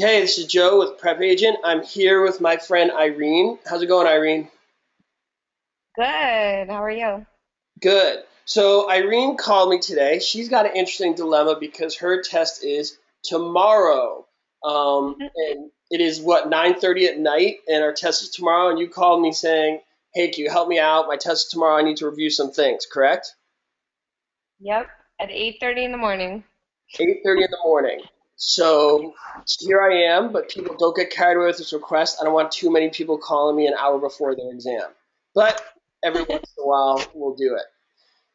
Okay, this is Joe with PrepAgent. I'm here with my friend Irene. How's it going, Irene? Good. How are you? Good. So Irene called me today. She's got an interesting dilemma because her test is tomorrow. And it is what, 9:30 at night, and our test is tomorrow. And you called me saying, "Hey, can you help me out? My test is tomorrow. I need to review some things." Correct? Yep. At 8:30 in the morning. 8:30 in the morning. So here I am, but people don't get carried away with this request. I don't want too many people calling me an hour before their exam. But every once in a while, we'll do it.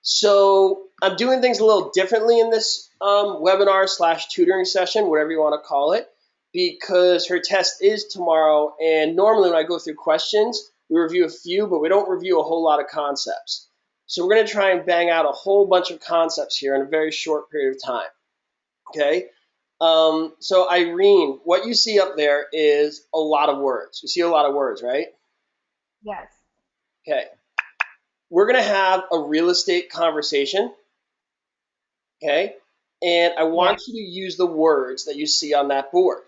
So I'm doing things a little differently in this webinar slash tutoring session, whatever you want to call it, because her test is tomorrow. And normally when I go through questions, we review a few, but we don't review a whole lot of concepts. So we're going to try and bang out a whole bunch of concepts here in a very short period of time. Okay. So Irene, what you see up there is a lot of words. You see a lot of words, right? Yes. Okay. We're going to have a real estate conversation. Okay. And I Yeah. want you to use the words that you see on that board.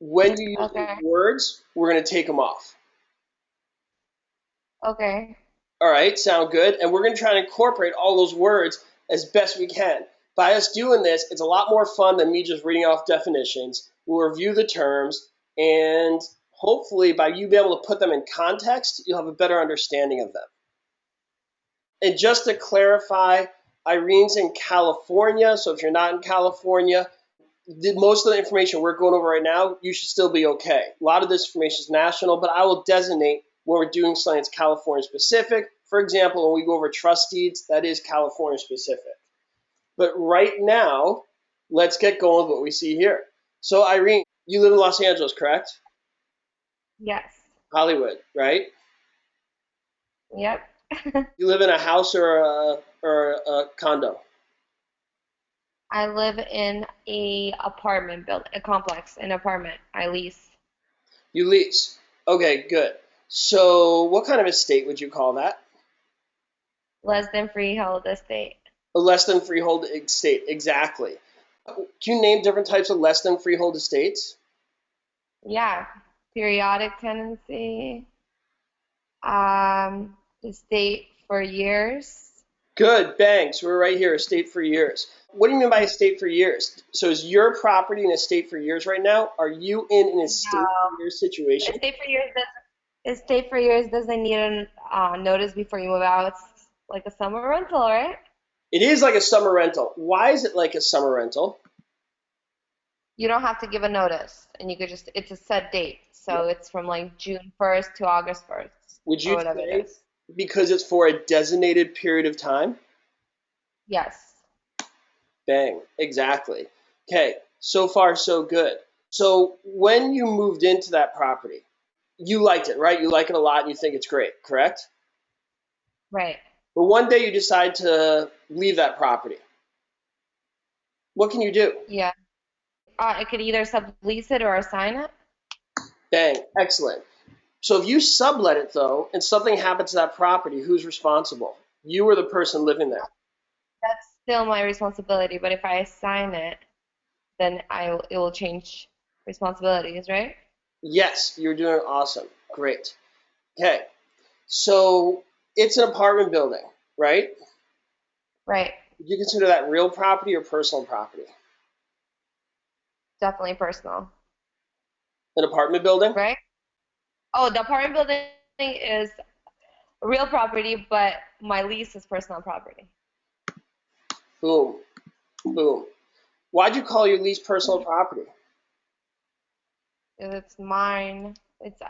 When you use those Okay. words, we're going to take them off. Okay. All right. Sound good? And we're going to try and incorporate all those words as best we can. By us doing this, it's a lot more fun than me just reading off definitions. We'll review the terms, and hopefully by you being able to put them in context, you'll have a better understanding of them. And just to clarify, Irene's in California, so if you're not in California, most of the information we're going over right now, you should still be okay. A lot of this information is national, but I will designate when we're doing something that's California specific. For example, when we go over trust deeds, that is California specific. But right now, let's get going with what we see here. So Irene, you live in Los Angeles, correct? Yes. Hollywood, right? Yep. You live in a house or a condo? I live in a apartment building, a complex, an apartment. I lease. You lease. Okay, good. So what kind of estate would you call that? Less than freehold estate. A less than freehold estate, exactly. Can you name different types of less than freehold estates? Yeah. Periodic tenancy. Estate for years. Good, bang. So we're right here, estate for years. What do you mean by estate for years? So is your property an estate for years right now? Are you in an estate for No. years situation? Estate for years doesn't need a notice before you move out. It's like a summer rental, right? It is like a summer rental. Why is it like a summer rental? You don't have to give a notice, and you could just, it's a set date. So it's from like June 1st to August 1st, Would or you whatever it say is. because it's for a designated period of time? Yes. Bang, exactly. Okay, so far so good. So when you moved into that property, you liked it, right? You like it a lot and you think it's great, correct? Right. But one day you decide to leave that property. What can you do? Yeah. I could either sublease it or assign it. Bang, excellent. So if you sublet it though, and something happens to that property, who's responsible? You or the person living there? That's still my responsibility, but if I assign it, then it will change responsibilities, right? Yes, you're doing awesome. Great. Okay, so it's an apartment building, right? Right. Would you consider that real property or personal property? Definitely personal, An apartment building? right? Oh, the apartment building is real property, but my lease is personal property. Boom, boom. Why'd you call your lease personal property? It's mine. It's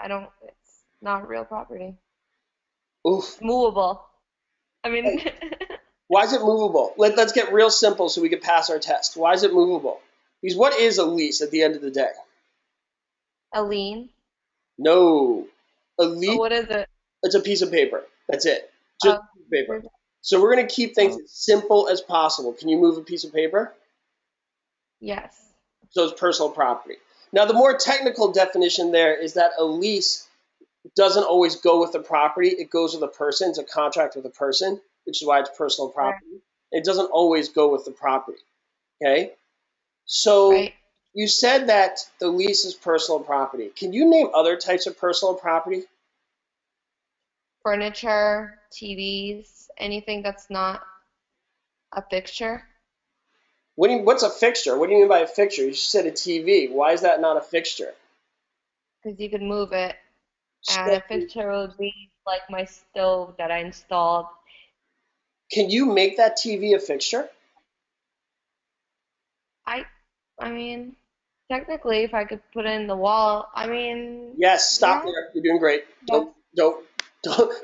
not real property. Oof. It's movable. I mean, Why is it movable? Let's get real simple so we can pass our test. Why is it movable? Because what is a lease at the end of the day? a lien. No. A Oh, lease, what is it? it's a piece of paper. That's it. Just Oh, a piece of paper. So we're going to keep things oh, as simple as possible. Can you move a piece of paper? yes. So it's personal property. Now, the more technical definition there is that a lease doesn't always go with the property. It goes with a person. It's a contract with a person, which is why it's personal Right. property. It doesn't always go with the property. Okay? So Right. You said that the lease is personal property. Can you name other types of personal property? Furniture, TVs, anything that's not a fixture. What's a fixture? What do you mean by a fixture? You just said a TV. Why is that not a fixture? Because you can move it. And So, a fixture would be like my stove that I installed. can you make that TV a fixture? I, I mean, technically, if I could put it in the wall, I mean, Yes, stop yeah, there. You're doing great. yeah. Don't.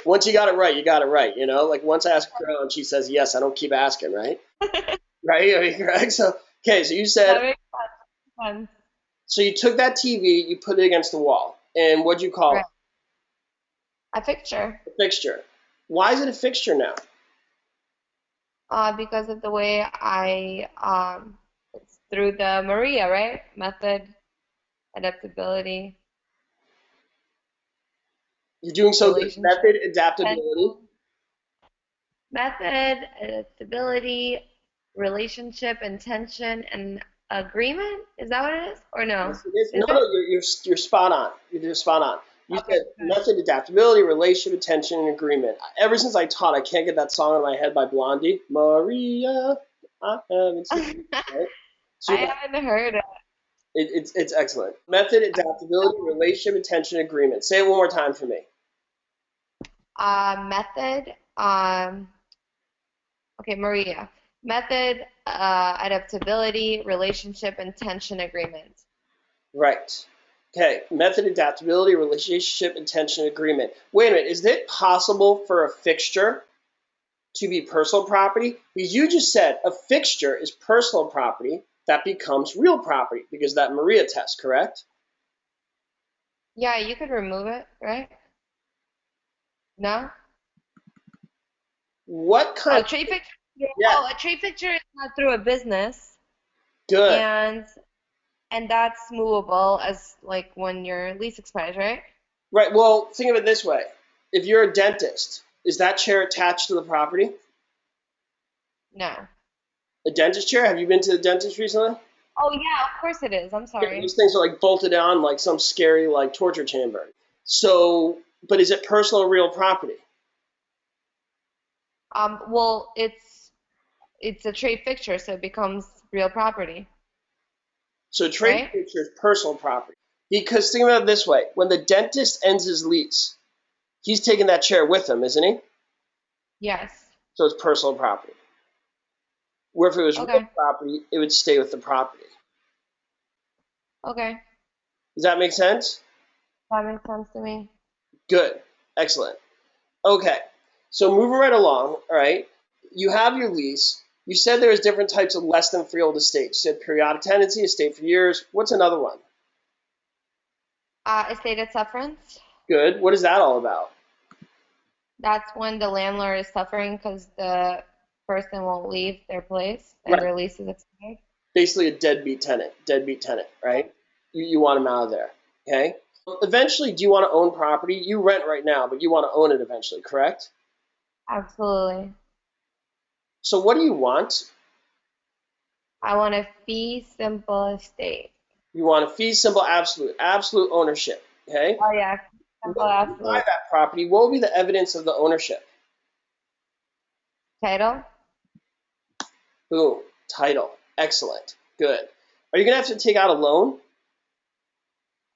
Once you got it right, you got it right. You know, like once I ask a girl and she says yes, I don't keep asking, right? Right? I mean, correct. So, okay, so you said, That makes sense. so you took that TV, you put it against the wall, and what'd you call Right. it? A fixture. A fixture. Why is it a fixture now? Because of the way it's through the Maria, right? Method, adaptability, You're doing so good. relationship, Method, adaptability. intention. Method, adaptability, relationship, intention, and agreement. Is that what it is? Or no? Yes, it is. No, Is no, it? you're spot on. You're just spot on. You Okay, said good. method, adaptability, relationship, attention, and agreement. Ever since I taught, I can't get that song in my head by Blondie. Maria, I haven't seen you, right? So I yeah, haven't heard it. it's excellent. Method, adaptability, relationship, attention, agreement. Say it one more time for me. Method, okay, Maria. Method, adaptability, relationship, intention, agreement. Right. Okay. Method, adaptability, relationship, attention, agreement. Wait a minute. Is it possible for a fixture to be personal property? Because you just said a fixture is personal property that becomes real property because of that Maria test, correct? Yeah, you could remove it, right? No? What kind A of, trade picture? yeah, Oh, a trade picture is not through a business, good. and that's movable as like when your lease expires, right? Right. Well, think of it this way. If you're a dentist, is that chair attached to the property? No. A dentist chair? Have you been to the dentist recently? Oh yeah, of course it is. I'm Yeah, sorry. those things are like bolted on like some scary like torture chamber. So, but is it personal or real property? Well, it's a trade fixture, so it becomes real property, So trade right? picture is personal property. Because think about it this way. When the dentist ends his lease, he's taking that chair with him, isn't he? Yes. So it's personal property. Where if it was real Okay. property, it would stay with the property. Okay. Does that make sense? That makes sense to me. Good. Excellent. Okay. So moving right along, all right, you have your lease. You said there's different types of less than freehold estates. You said periodic tenancy, estate for years. What's another one? Estate sufferance. Good. What is that all about? That's when the landlord is suffering because the person won't leave their place and Right. their lease is expired. Basically a deadbeat tenant, right? You want them out of there, okay? Eventually, do you want to own property? You rent right now, but you want to own it eventually, correct? Absolutely. So what do you want? I want a fee simple estate. You want a fee simple absolute ownership, okay? Oh yeah, fee simple When you buy absolute. that property, what will be the evidence of the ownership? Title? Boom, title, excellent, good. Are you gonna have to take out a loan?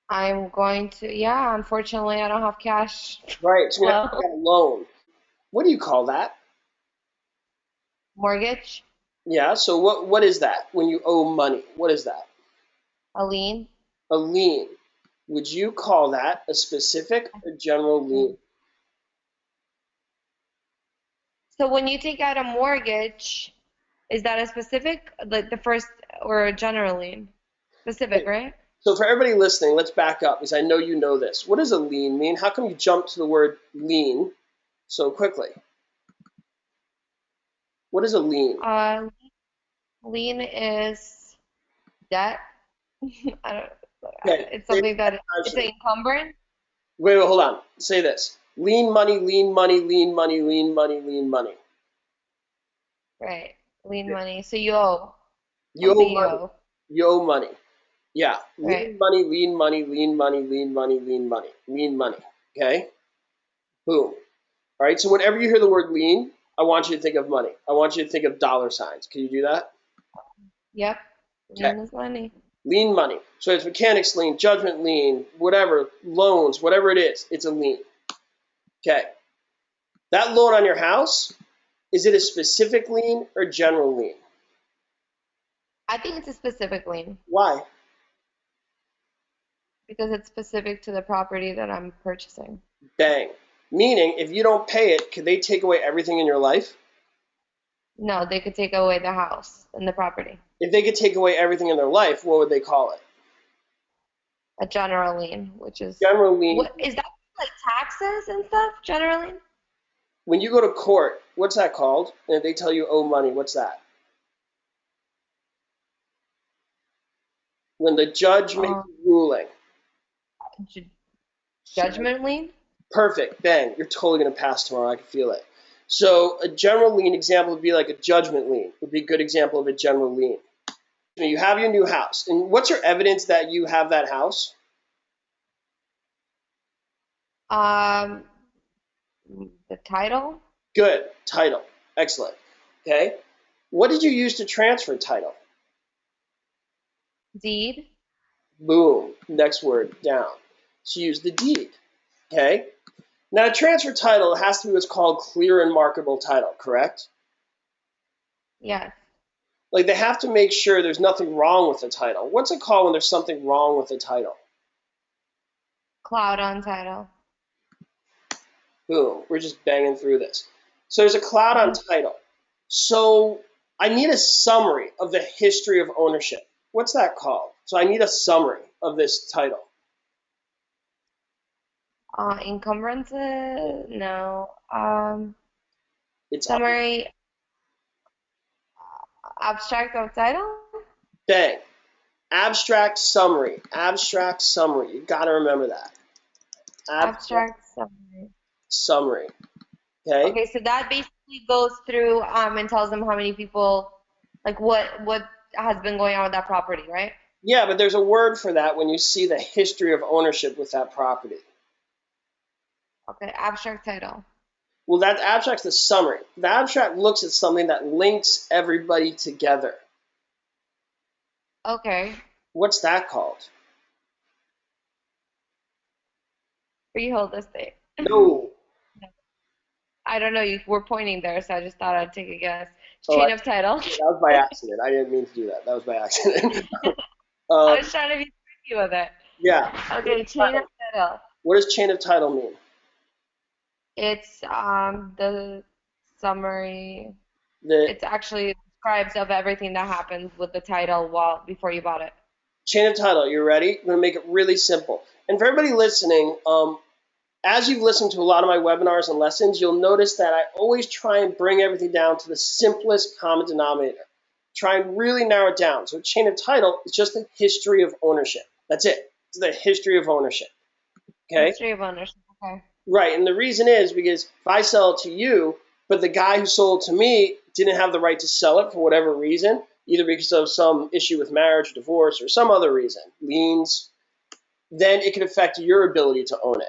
I'm going to, yeah, unfortunately I don't have cash Right, so you're gonna have to flow. take out a loan. What do you call that? Mortgage? Yeah, so what is that when you owe money? What is that? A lien? A lien. Would you call that a specific or general lien? So when you take out a mortgage, is that a specific, like the first, or a general lien? Specific, right? So for everybody listening, let's back up because I know you know this. What does a lien mean? How come you jump to the word lien so quickly? What is a lien? Uh, Lien is debt. I don't, Okay, it's say it something that five it's an seconds. encumbrance, Wait, hold on. Say this. Lien money, lien money, lien money, lien money, lien money. right? Lien money. So you owe You something owe you money. owe. You owe money. Yeah, Right. lien money, lien money, lien money, lien money, lien money, lien money. Okay, boom. All right, so whenever you hear the word lien, I want you to think of money. I want you to think of dollar signs. Can you do that? Yep. Okay, Lien is money. lien money. So it's mechanics lien, judgment lien, whatever, loans, whatever it is, it's a lien. Okay, that loan on your house, is it a specific lien or general lien? I think it's a specific lien Why? because it's specific to the property that I'm purchasing. Bang. Meaning, if you don't pay it, can they take away everything in your life? No, they could take away the house and the property. If they could take away everything in their life, what would they call it? A general lien, which is General lien. what is that like taxes and stuff? General lien? When you go to court, what's that called? And if they tell you owe money, what's that? When the judge makes Um, a ruling. ju- judgment lien? Perfect. Bang. You're totally going to pass tomorrow. I can feel it. So a general lien example would be like a judgment lien. Would be a good example of a general lien. You have your new house. And what's your evidence that you have that house? Um, the title? Good. Title. Excellent. Okay. What did you use to transfer title? Deed? Boom. Next word down. So use the deed. Okay. Now, transfer title has to be what's called clear and marketable title, correct? Yes. Like they have to make sure there's nothing wrong with the title. What's it called when there's something wrong with the title? Cloud on title. Boom. We're just banging through this. So there's a cloud on title. So I need a summary of the history of ownership. What's that called? So I need a summary of this title. Encumbrances? No. It's Summary, abstract of title? bang. Abstract summary. Abstract summary. You got to remember that. Abstract Abstract summary. summary. Okay. Okay, so that basically goes through and tells them how many people, like what has been going on with that property, right? Yeah, but there's a word for that when you see the history of ownership with that property. Okay, abstract title. Well, that abstract's the summary. The abstract looks at something that links everybody together. Okay, What's that called? freehold estate. No. I don't know. You were pointing there, so I just thought I'd take a guess. Oh, Chain of title. that was by accident. I didn't mean to do that. That was by accident. I was trying to be tricky with it. Yeah. Okay, chain of title. What does chain of title mean? It's the summary. The It's actually describes of everything that happens with the title while before you bought it. chain of title. You ready? I'm going to make it really simple. And for everybody listening, as you've listened to a lot of my webinars and lessons, you'll notice that I always try and bring everything down to the simplest common denominator. Try and really narrow it down. So chain of title is just the history of ownership. That's it. It's the history of ownership. Okay? History of ownership. Okay. Right. And the reason is because if I sell it to you, but the guy who sold it to me didn't have the right to sell it for whatever reason, either because of some issue with marriage, divorce, or some other reason, liens, then it can affect your ability to own it.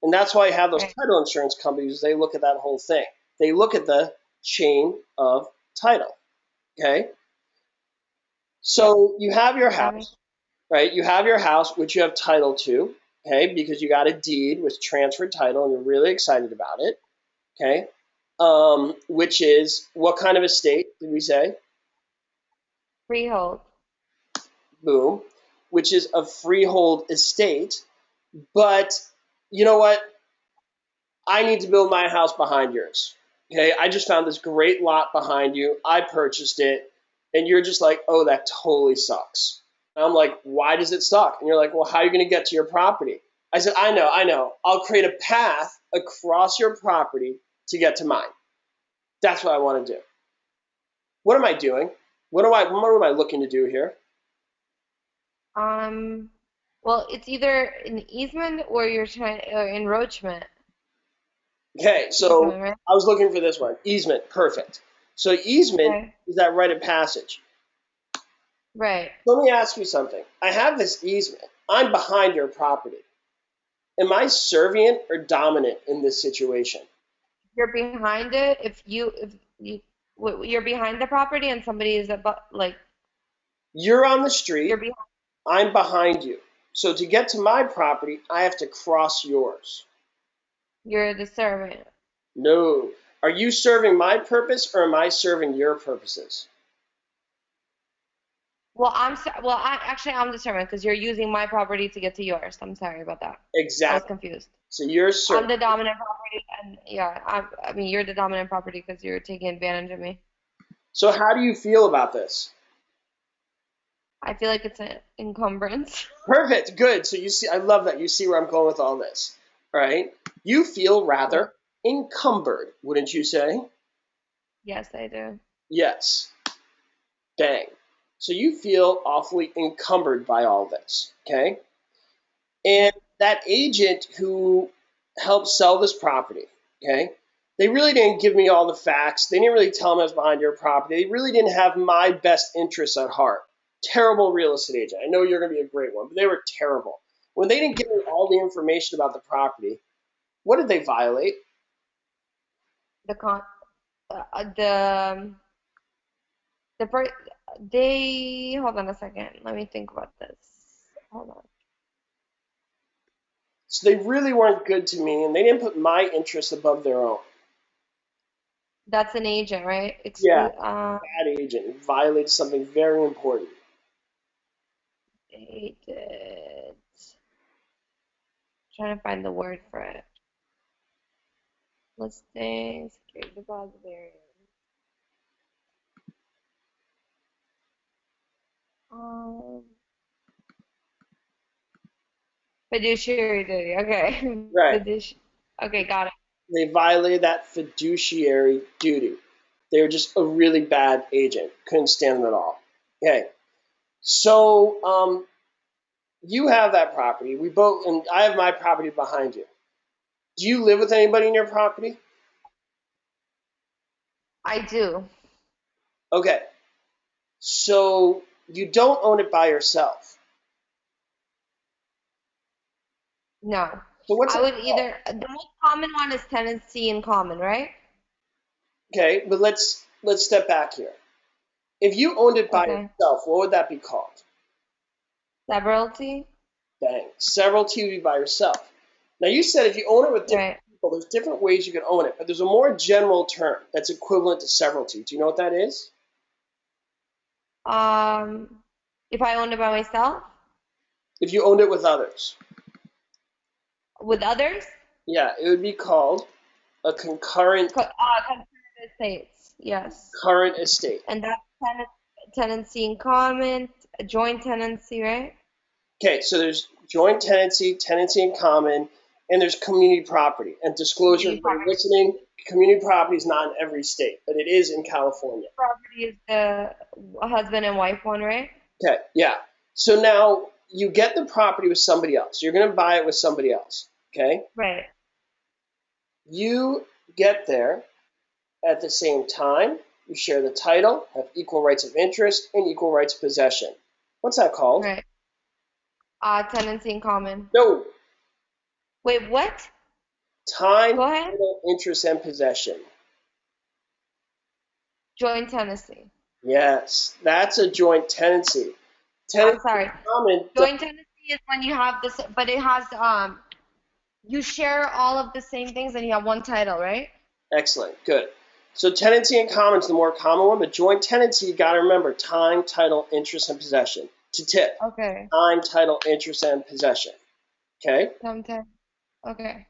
And that's why I have those Right. title insurance companies. They look at that whole thing. They look at the chain of title. Okay. So you have your house, right? You have your house, which you have title to, okay, because you got a deed with transferred title and you're really excited about it, okay? Which is what kind of estate did we say? Freehold. Boom. Which is a freehold estate. But you know what? I need to build my house behind yours. Okay, I just found this great lot behind you. I purchased it, and you're just like, oh, that totally sucks. And I'm like, why does it suck? And you're like, well, how are you going to get to your property? I said, I know. I'll create a path across your property to get to mine. That's what I want to do. What am I doing? What am I looking to do here? Well, it's either an easement or you're trying or encroachment. Okay, so Easement, right? I was looking for this one. Easement, perfect. So easement Okay. is that right of passage. Right. Let me ask you something. I have this easement. I'm behind your property. Am I servient or dominant in this situation? You're behind it. You're behind the property and somebody is above, like You're on the you're street. behind. I'm behind you. So to get to my property, I have to cross yours. You're the servant. No. Are you serving my purpose or am I serving your purposes? I'm the servant because you're using my property to get to yours. I'm sorry about that. I was Exactly. confused. So you're I'm serving. the dominant property, and yeah, I mean, you're the dominant property because you're taking advantage of me. So how do you feel about this? I feel like it's an encumbrance. Perfect. Good. So you see, I love that. You see where I'm going with all this, right? You feel Yeah. rather encumbered, wouldn't you say? Yes, I do. Yes. Dang. So you feel awfully encumbered by all this, okay? Yeah. And that agent who helped sell this property, okay, they really didn't give me all the facts. They didn't really tell me I was behind your property. They really didn't have my best interests at heart. Terrible real estate agent. I know you're going to be a great one, but they were terrible. When they didn't give me all the information about the property, what did they violate? The con, the per, they, hold on a second. Let me think about this. Hold on. So they really weren't good to me, and they didn't put my interests above their own. That's an agent, right? Yeah, bad agent violated something very important. Agent. Trying to find the word for it. Listing, security depository. Um, Fiduciary duty. Okay. Right. Okay, got it. They violated that fiduciary duty. They were just a really bad agent. Couldn't stand them at all. Okay. So you have that property. We both, and I have my property behind you. Do you live with anybody in your property? I do. Okay. So you don't own it by yourself. No. So what's I it would called? either, the most common one is tenancy in common, right? Okay, but let's step back here. If you owned it by Okay. yourself, what would that be called? Severalty? Bang. Several TV by yourself. Now you said if you own it with different Right. people, there's different ways you can own it, but there's a more general term that's equivalent to severalty. Do you know what that is? If I owned it by myself, If you owned it with others. with others, Yeah, it would be called a concurrent estates. Yes. current estate. And that's tenancy in common, a joint tenancy, right? Okay, so there's joint tenancy, tenancy in common, and there's community property. And disclosure, Community everybody listening, community property is not in every state, but it is in California. property is the husband and wife one, right? Okay, yeah. So now you get the property with somebody else. You're going to buy it with somebody else. Okay? Right. You get there at the same time. You share the title, have equal rights of interest, and equal rights of possession. What's that called? Right. Tenancy in common. No. Wait, what? Time, Go ahead. title, interest, and possession. Joint tenancy. Yes, that's a joint tenancy. I'm Tenancy sorry. in common. Joint tenancy is when you have this, but it has you share all of the same things and you have one title, right? Excellent. Good. So tenancy in common is the more common one, but joint tenancy, you got to remember time, title, interest, and possession. To tip, Okay. time, title, interest, and possession. Okay? Sometimes. Okay.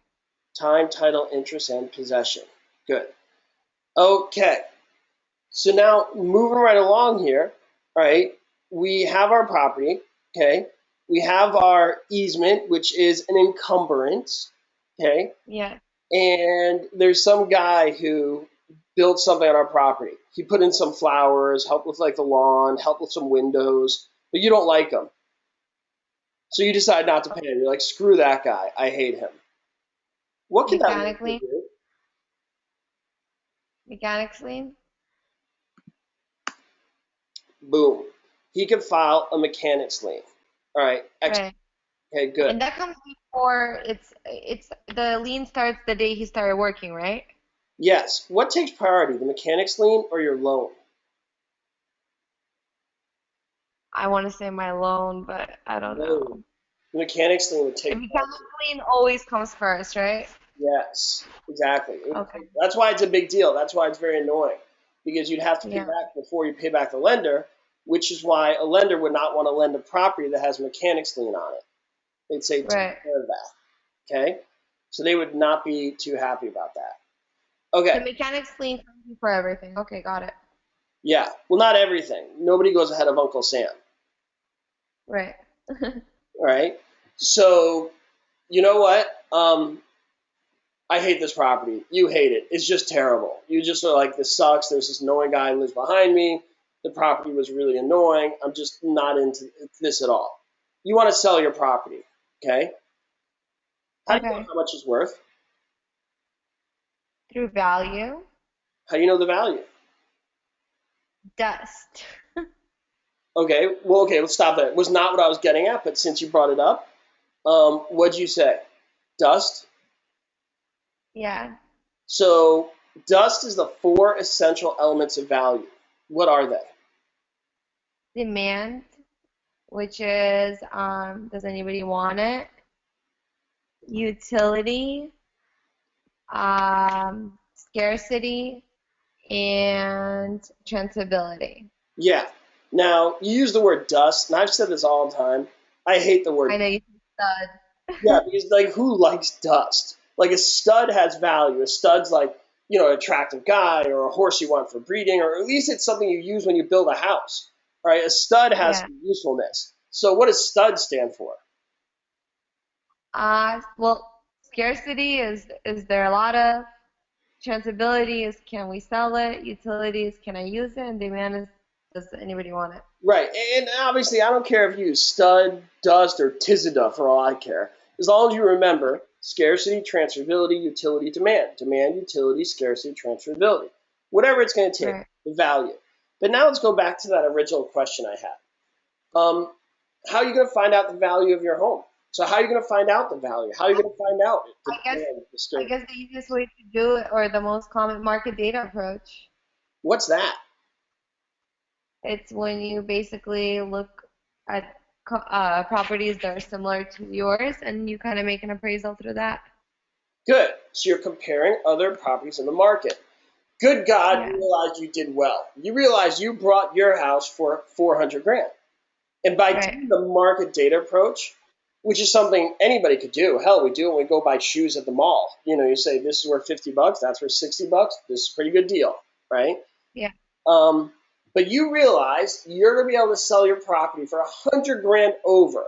Time, title, interest, and possession. Good. Okay. So now moving right along here, right? We have our property, okay? We have our easement, which is an encumbrance, okay? Yeah. And there's some guy who built something on our property. He put in some flowers, helped with like the lawn, helped with some windows, but you don't like him. So you decide not to pay him. You're like, screw that guy. I hate him. What can that lawyer Mechanically. do? Mechanics lien. Boom. he could file a mechanic's lien. All right. Right. Okay, good. And that comes before it's the lien starts the day he started working, right? Yes. What takes priority, the mechanic's lien or your loan? I want to say my loan, but I don't Loan. know. The mechanic's lien would The take mechanics lien always comes first, right? Yes, exactly. Okay. That's why it's a big deal. That's why it's very annoying because you'd have to pay Yeah. back before you pay back the lender, which is why a lender would not want to lend a property that has a mechanic's lien on it. They'd say, Right. take care of that. Okay? So they would not be too happy about that. The Okay. mechanics lien comes before everything. Okay, got it. Yeah. Well, not everything. Nobody goes ahead of Uncle Sam. Right. All right? So, you know what? I hate this property. You hate it. It's just terrible. You just are like, this sucks. There's this annoying guy who lives behind me. The property was really annoying. I'm just not into this at all. You want to sell your property, okay? How do you know Okay. how much it's worth? Through value, How do you know the value? dust. Okay, well, okay, let's stop there. It was not what I was getting at, but since you brought it up, what'd you say? Dust? Yeah. So dust is the 4 essential elements of value. What are they? Demand, which is does anybody want it? Utility, scarcity, and transferability. Yeah. Now, you use the word dust, and I've said this all the time. I hate the I word. know you said Yeah, stud. because like who likes dust? Like a stud has value. A stud's like, an attractive guy or a horse you want for breeding, or at least it's something you use when you build a house. Right? A stud has Yeah. some usefulness. So what does stud stand for? Well, scarcity is there a lot of? Transferability is can we sell it? Utility is can I use it? And demand is does anybody want it? Right. And obviously I don't care if you use stud, dust, or tizida for all I care. As long as you remember scarcity, transferability, utility, demand. Demand, utility, scarcity, transferability. Whatever it's going to take, Right. the value. But now let's go back to that original question I had. How are you going to find out the value of your home? So how are you going to find out the value? How are you going to find out the I guess demand, the I scarcity? guess the easiest way to do it or the most common market data approach. What's that? It's when you basically look at properties that are similar to yours and you kind of make an appraisal through that. Good. So you're comparing other properties in the market. Good God, you Yeah. realized you did well. You realized you brought your house for 400 grand. And by Right. doing the market data approach, which is something anybody could do. Hell, we do it when we go buy shoes at the mall. You say this is worth $50, that's worth $60. This is a pretty good deal, right? Yeah. Um, but you realize you're going to be able to sell your property for 100 grand over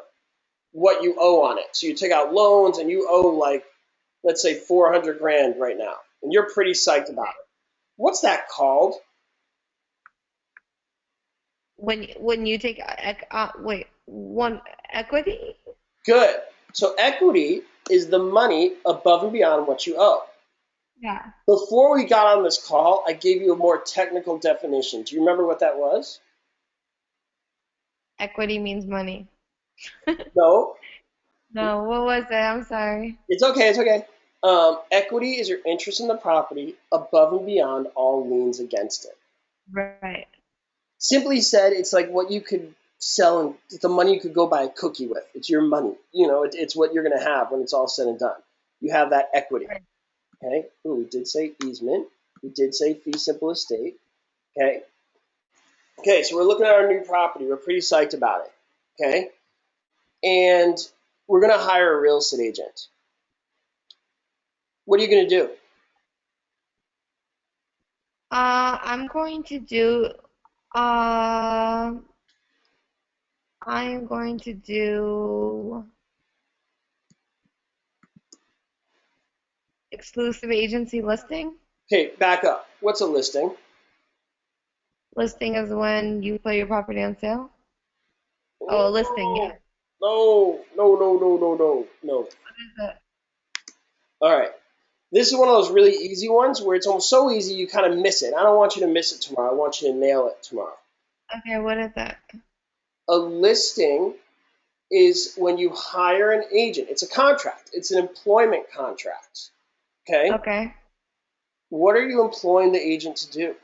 what you owe on it. So you take out loans and you owe like, let's say 400 grand right now. And you're pretty psyched about it. What's that called? When you take wait, one equity? Good. So equity is the money above and beyond what you owe. Yeah. Before we got on this call, I gave you a more technical definition. Do you remember what that was? Equity means money. No. No, what was it? I'm sorry. It's okay. It's okay. Equity is your interest in the property above and beyond all liens against it. Right. Simply said, it's like what you could sell and it's the money you could go buy a cookie with. It's your money. It's what you're going to have when it's all said and done. You have that equity. Right. Okay. Ooh, we did say easement. We did say fee simple estate. Okay. Okay. So we're looking at our new property. We're pretty psyched about it. Okay. And we're going to hire a real estate agent. What are you going to do? I'm going to do uh I am going to do exclusive agency listing. Okay, back up. What's a listing? Listing is when you put your property on sale. Oh, a listing, yeah. No, no, no, no, no, no, no. What is it? All right. This is one of those really easy ones where it's almost so easy you kind of miss it. I don't want you to miss it tomorrow. I want you to nail it tomorrow. Okay, what is it? A listing is when you hire an agent. It's a contract. It's an employment contract. Okay? Okay. What are you employing the agent to do?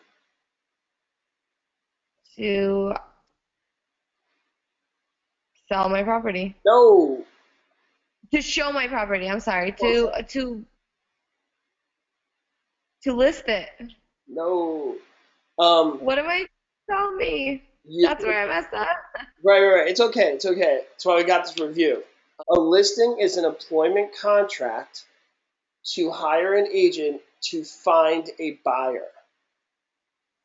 To sell my property. No. To show my property. I'm sorry. To list it. No. Um, What am I? Tell me. you, That's where I messed up. right. It's okay. It's okay. That's why we got this review. A listing is an employment contract to hire an agent to find a buyer.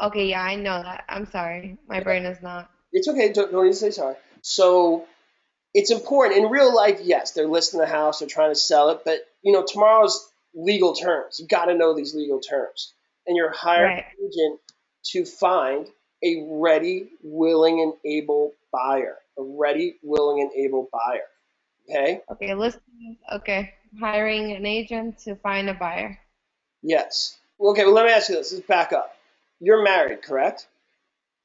Okay, yeah, I know that. I'm sorry. My brain is not. It's okay. Don't need to say sorry. So it's important in real life. Yes, they're listing the house, they're trying to sell it, but tomorrow's legal terms. You got to know these legal terms, and you're hiring Right. an agent to find a ready, willing, and able buyer. A ready, willing, and able buyer. Okay. Okay, listing. Okay, hiring an agent to find a buyer. Yes. Okay. Well, let me ask you this. Let's back up. You're married, correct?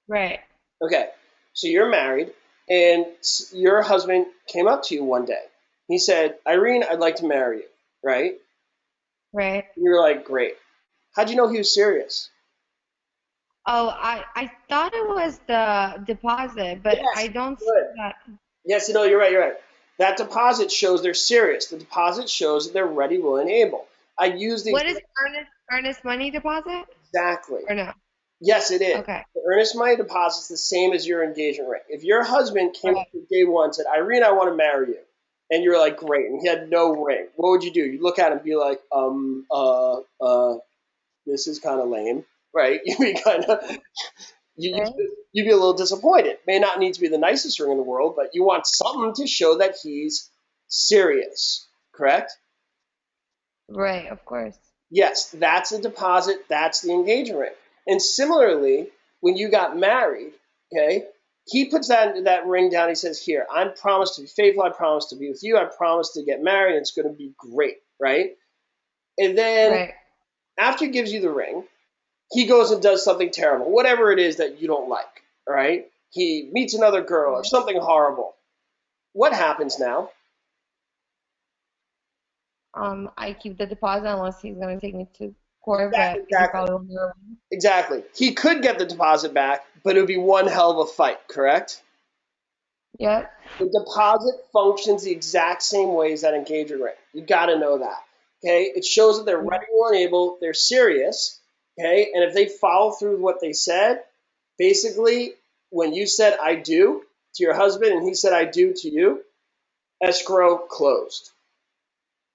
Right. Okay. So you're married, and your husband came up to you one day. He said, "Irene, I'd like to marry you." Right? Right. You're like, great. How'd you know he was serious? Oh, I thought it was the deposit, but Yes, I don't see good. that. Yes, you're right, you're right. That deposit shows they're serious. The deposit shows that they're ready, willing, and able. I use these What is earnest money deposit? exactly. Or no? Yes, it is. Okay. The earnest money deposit is the same as your engagement ring. If your husband came up Right. to day one and said, Irene, I want to marry you, and you're like, great, and he had no ring, what would you do? You'd look at him and be like, this is kind of lame, right? You'd be kind of, you, Right. you'd be a little disappointed. May not need to be the nicest ring in the world, but you want something to show that he's serious, correct? Right, of course. Yes, that's a deposit, that's the engagement ring. And similarly, when you got married, okay, he puts that ring down. He says, here, I promise to be faithful. I promise to be with you. I promise to get married. It's going to be great, right? And then Right. after he gives you the ring, he goes and does something terrible, whatever it is that you don't like, all right? He meets another girl or Right. something horrible. What happens now? I keep the deposit unless he's gonna take me to court, but he Exactly. probably won't do it. Exactly. He could get the deposit back, but it would be one hell of a fight, correct? Yep. The deposit functions the exact same way as that engagement ring. You got to know that. Okay, it shows that they're ready, willing, and able. They're serious. Okay, and if they follow through with what they said, basically, when you said "I do" to your husband and he said "I do" to you, escrow closed.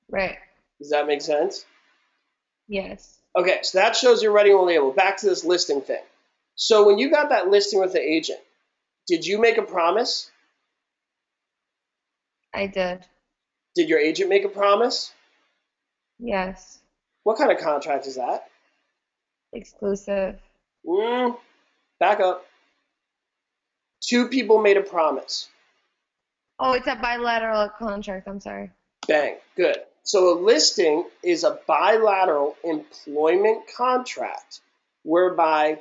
Right. Does that make sense? Yes. Okay, so that shows you're ready, willing, and able. Back to this listing thing. So when you got that listing with the agent, did you make a promise? I did. Did your agent make a promise? Yes. What kind of contract is that? Exclusive. Back up. Two people made a promise. Oh, it's a bilateral contract. I'm sorry. Bang. Good. So a listing is a bilateral employment contract whereby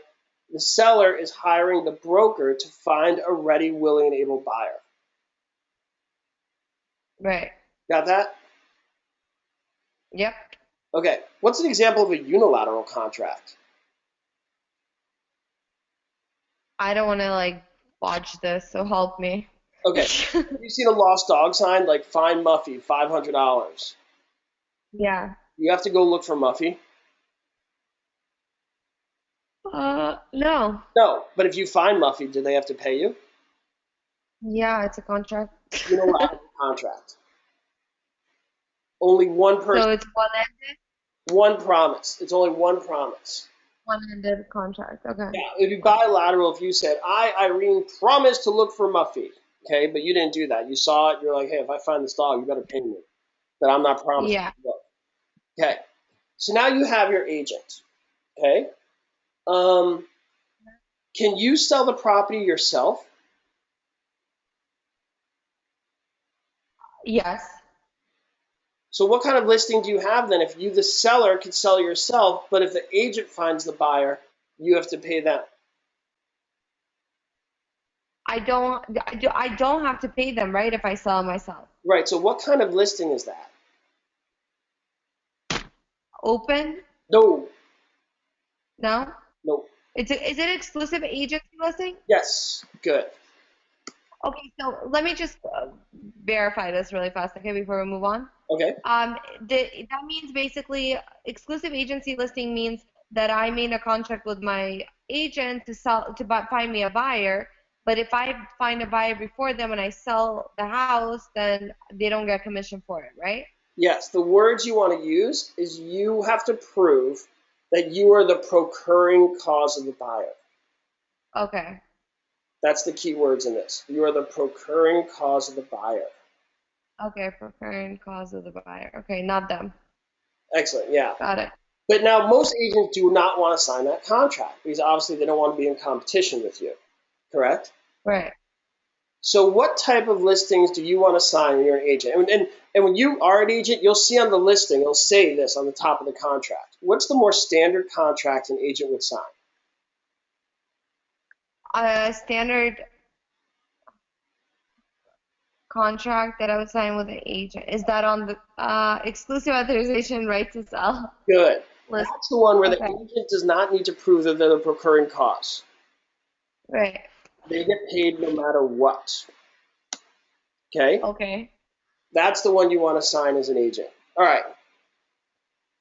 the seller is hiring the broker to find a ready, willing, and able buyer. Right. Got that? Yep. Okay. What's an example of a unilateral contract? I don't want to like botch this, so help me. Okay. You've seen a lost dog sign like find Muffy, $500. Yeah. You have to go look for Muffy? No. No. But if you find Muffy, do they have to pay you? Yeah, it's a contract. Unilateral contract. Only one person, So it's one-ended, one promise. It's only one promise. one-ended contract. Okay. Yeah, it'd be bilateral if you said, I, Irene, promise to look for Muffy. Okay, but you didn't do that. You saw it. You're like, hey, if I find this dog, you better pay me. But I'm not promising. Yeah. Okay, so now you have your agent. Okay, um, can you sell the property yourself? Yes. So what kind of listing do you have then if you, the seller, can sell yourself, but if the agent finds the buyer, you have to pay them? I don't have to pay them, right, if I sell myself. Right. So what kind of listing is that? Open? No. No? No. Is it exclusive agency listing? Yes. Good. Okay, so let me just verify this really fast, okay, before we move on. Okay. That means basically exclusive agency listing means that I made a contract with my agent find me a buyer, but if I find a buyer before them and I sell the house, then they don't get commission for it, right? Yes. The words you want to use is you have to prove that you are the procuring cause of the buyer. Okay. That's the key words in this. You are the procuring cause of the buyer. Okay, preferring cause of the buyer. Okay, not them. Excellent. Yeah. Got it. But now most agents do not want to sign that contract because obviously they don't want to be in competition with you. Correct? Right. So what type of listings do you want to sign when you're an agent? And when you are an agent, you'll see on the listing, it'll say this on the top of the contract. What's the more standard contract an agent would sign? A standard contract that I would sign with an agent. Is that on the exclusive authorization right to sell Good. list? That's the one where the Okay. agent does not need to prove that they're the procuring cause. Right. They get paid no matter what. Okay? Okay. That's the one you want to sign as an agent. All right.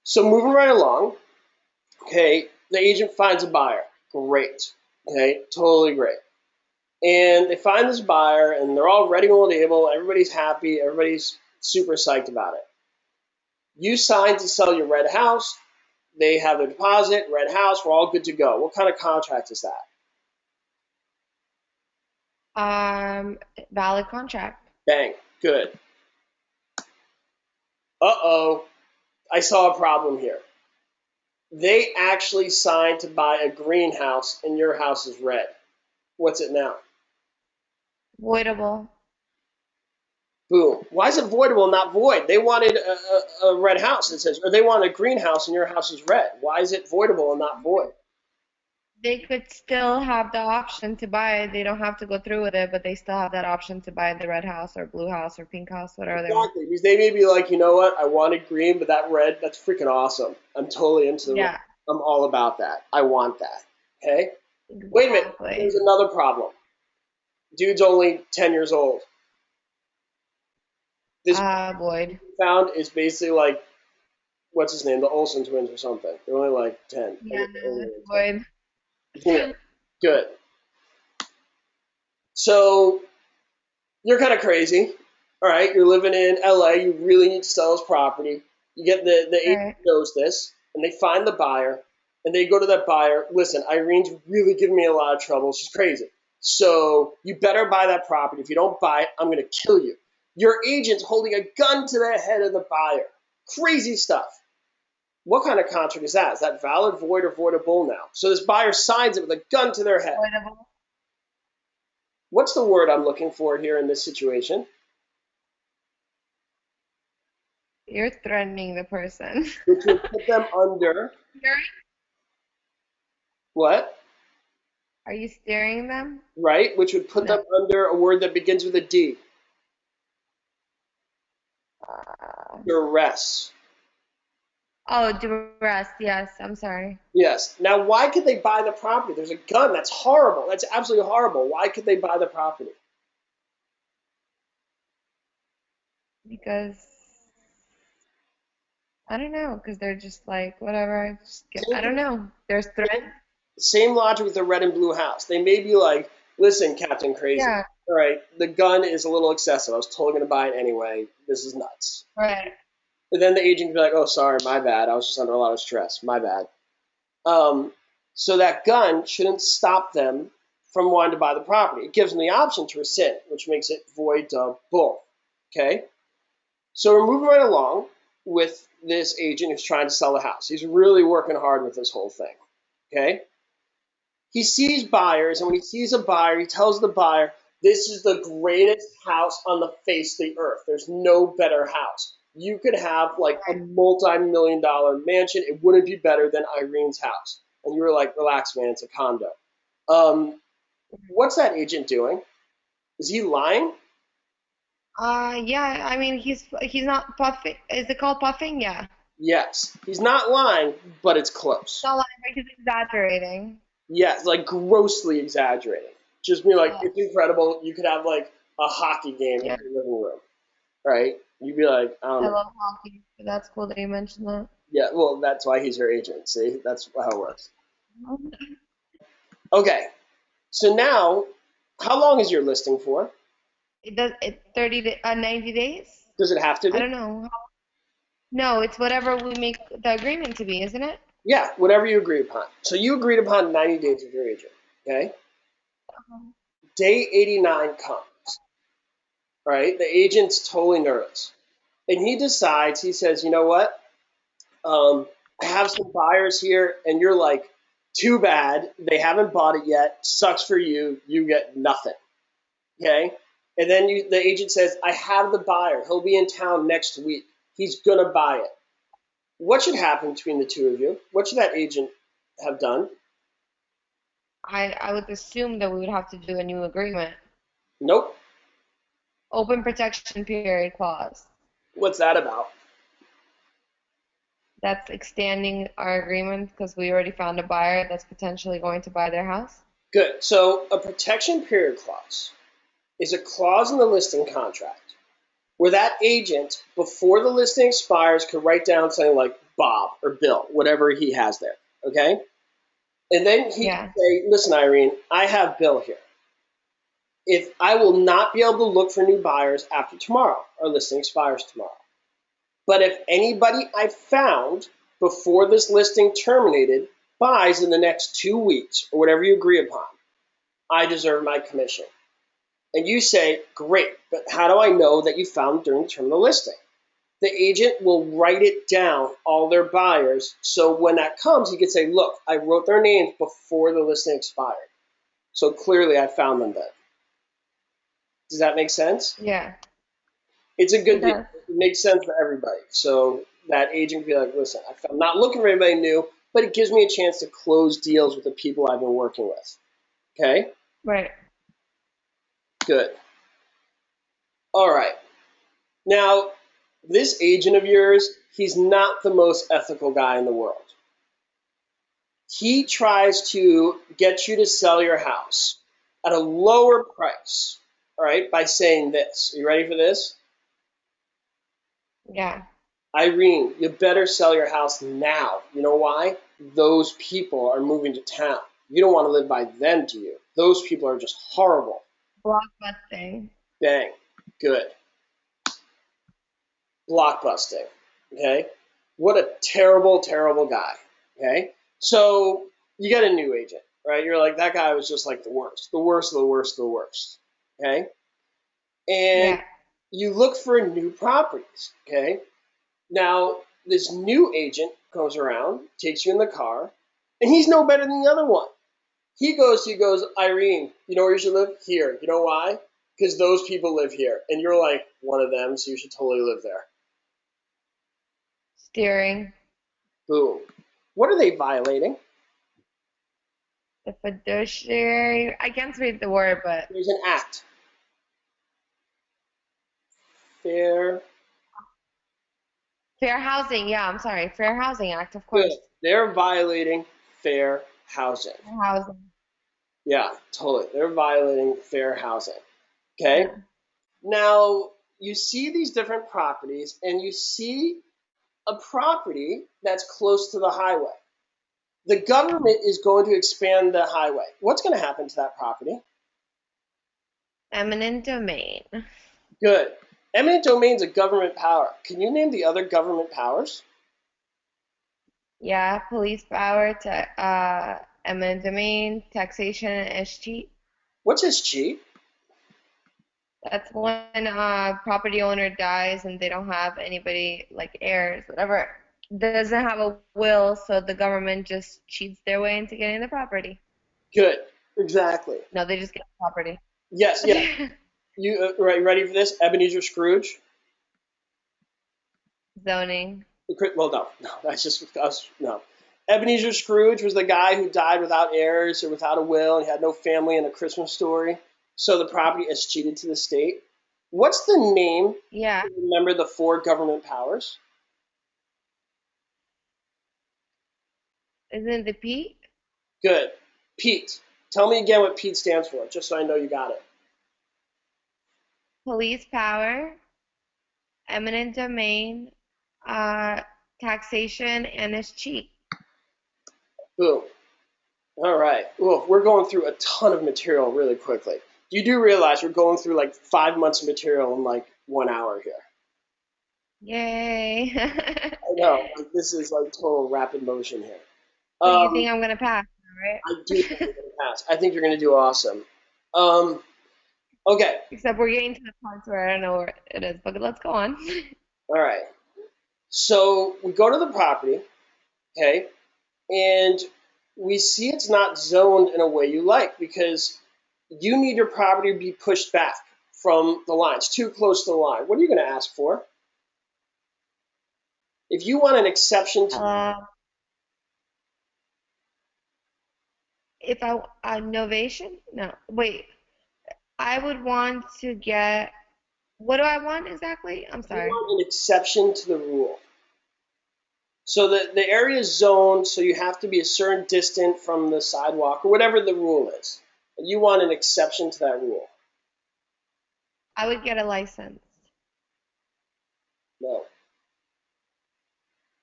So moving right along, okay, the agent finds a buyer. Great. Okay, totally great. And they find this buyer, and they're all ready on the table. Everybody's happy. Everybody's super psyched about it. You signed to sell your red house. They have their deposit, red house. We're all good to go. What kind of contract is that? Valid contract. Bang. Good. Uh-oh. I saw a problem here. They actually signed to buy a greenhouse, and your house is red. What's it now? Voidable. Boom. Why is it voidable, not void? They wanted a red house, it says, or they want a greenhouse and your house is red. Why is it voidable and not void? They could still have the option to buy it. They don't have to go through with it, but they still have that option to buy the red house or blue house or pink house, whatever they want. Exactly. Because they may be like, you know what? I wanted green, but that red, that's freaking awesome. I'm totally into the red. Yeah, I'm all about that. I want that. Okay? Wait a minute. exactly. There's another problem. Dude's only 10 years old. This Void. found is basically like, what's his name? The Olsen twins or something. They're only like 10. Yeah, no, it's void. Yeah. Good. So you're kind of crazy. All right, you're living in LA. You really need to sell this property. You get the agent Right. knows this, and they find the buyer, and they go to that buyer. Listen, Irene's really giving me a lot of trouble. She's crazy. So you better buy that property. If you don't buy it, I'm going to kill you. Your agent's holding a gun to the head of the buyer. Crazy stuff. What kind of contract is that? Is that valid, void, or voidable now? So this buyer signs it with a gun to their head. Voidable. What's the word I'm looking for here in this situation? You're threatening the person. Which would put them under what? Are you steering them? Right? Which would put No. them under a word that begins with a D. Duress. Oh, duress. Yes, I'm sorry. Yes. Now, why could they buy the property? There's a gun. That's horrible. That's absolutely horrible. Why could they buy the property? Because I don't know. Because they're just like whatever. I don't know. There's threat. Same logic with the red and blue house. They may be like, listen, Captain Crazy. Yeah. All right, the gun is a little excessive. I was totally going to buy it anyway. This is nuts. Right. But then the agent can be like, oh, sorry, my bad. I was just under a lot of stress. My bad. So that gun shouldn't stop them from wanting to buy the property. It gives them the option to rescind, which makes it voidable. Okay? So we're moving right along with this agent who's trying to sell the house. He's really working hard with this whole thing. Okay? He sees buyers, and when he sees a buyer, he tells the buyer, this is the greatest house on the face of the earth. There's no better house. You could have like a multi-million-dollar mansion. It wouldn't be better than Irene's house. And you were like, relax, man, it's a condo. What's that agent doing? Is he lying? Yeah, I mean he's not puffing. Is it called puffing? Yeah. Yes. He's not lying, but it's It's close. not lying, but he's exaggerating. Yes, like grossly exaggerating. Just be like, Yeah. it's incredible. You could have like a hockey game in Yeah. your living room, right? You'd be like, I don't I know. love hockey. That's cool that you mentioned that. Yeah, well, that's why he's your agent. See, that's how it works. Okay, so now, how long is your listing for? It does it 90 days? Does it have to I be? don't know. No, it's whatever we make the agreement to be, isn't it? Yeah, whatever you agree upon. So you agreed upon 90 days with your agent. Okay. Day 89 comes, right? The agent's totally nervous. And he decides, he says, you know what? I have some buyers here, and you're like, too bad. They haven't bought it yet. Sucks for you. You get nothing. Okay. And then the agent says, I have the buyer. He'll be in town next week. He's going to buy it. What should happen between the two of you? What should that agent have done? I would assume that we would have to do a new agreement. Nope. Open protection period clause. What's that about? That's extending our agreement because we already found a buyer that's potentially going to buy their house. Good. So a protection period clause is a clause in the listing contract where that agent, before the listing expires, could write down something like Bob or Bill, whatever he has there. Okay? And then he Yeah. can say, listen, Irene, I have Bill here. If I will not be able to look for new buyers after tomorrow, our listing expires tomorrow. But if anybody I found before this listing terminated buys in the next 2 weeks or whatever you agree upon, I deserve my commission. And you say, great, but how do I know that you found during the term of the listing? The agent will write it down, all their buyers, so when that comes, he can say, look, I wrote their names before the listing expired. So clearly I found them then. Does that make sense? Yeah. It's a It good deal. does. It makes sense for everybody. So that agent can be like, listen, I'm not looking for anybody new, but it gives me a chance to close deals with the people I've been working with. Okay? Right. Good. All right. Now, this agent of yours, he's not the most ethical guy in the world. He tries to get you to sell your house at a lower price, all right, by saying this. Are you ready for this? Yeah. Irene, you better sell your house now. You know why? Those people are moving to town. You don't want to live by them, do you? Those people are just horrible. Blockbusting. Bang. Good. Blockbusting. Okay? What a terrible, terrible guy. Okay? So you get a new agent, right? You're like, that guy was just like the worst. The worst, the worst, the worst. Okay? And Yeah. you look for new properties. Okay? Now, this new agent goes around, takes you in the car, and he's no better than the other one. He goes, Irene, you know where you should live? Here. You know why? Because those people live here. And you're like one of them, so you should totally live there. Steering. Boom. What are they violating? The fiduciary. I can't read the word, but There's an act. Fair. Fair Housing. Yeah, I'm sorry. Fair Housing Act, of Good. course. They're violating fair housing. Fair housing. Yeah, totally. They're violating fair housing. Okay? Yeah. Now, you see these different properties, and you see a property that's close to the highway. The government is going to expand the highway. What's going to happen to that property? Eminent domain. Good. Eminent domain is a government power. Can you name the other government powers? Yeah, police power, eminent domain, taxation, and escheat. What's his cheat? That's when property owner dies and they don't have anybody like heirs, whatever. Doesn't have a will, so the government just cheats their way into getting the property. Good. Exactly. No, they just get the property. Yes, yeah. You ready for this? Ebenezer Scrooge? Zoning. Well, no, that's just us. No. Ebenezer Scrooge was the guy who died without heirs or without a will and had no family in A Christmas Story. So the property is cheated to the state. What's the name? Yeah. Remember the 4 government powers? Isn't it the P? Good. Pete. Tell me again what Pete stands for, just so I know you got it. Police power, eminent domain, uh, taxation, and escheat. Boom. All right. Well, we're going through a ton of material really quickly. You do realize we're going through like 5 months of material in like 1 hour here. Yay. I know. Like, this is like total rapid motion here. So you think I'm gonna pass, I do think you're right? going to pass. I think you're going to do awesome. Um, okay. Except we're getting to the parts where I don't know where it is, but let's go on. All right. So we go to the property, okay, and we see it's not zoned in a way you like because you need your property to be pushed back from the line. It's too close to the line. What are you going to ask for? If you want an exception to If I innovation? No, wait. I would want to get. What do I want exactly? I'm you sorry. want an exception to the rule. So the area is zoned, so you have to be a certain distance from the sidewalk or whatever the rule is. You want an exception to that rule. I would get a license. No.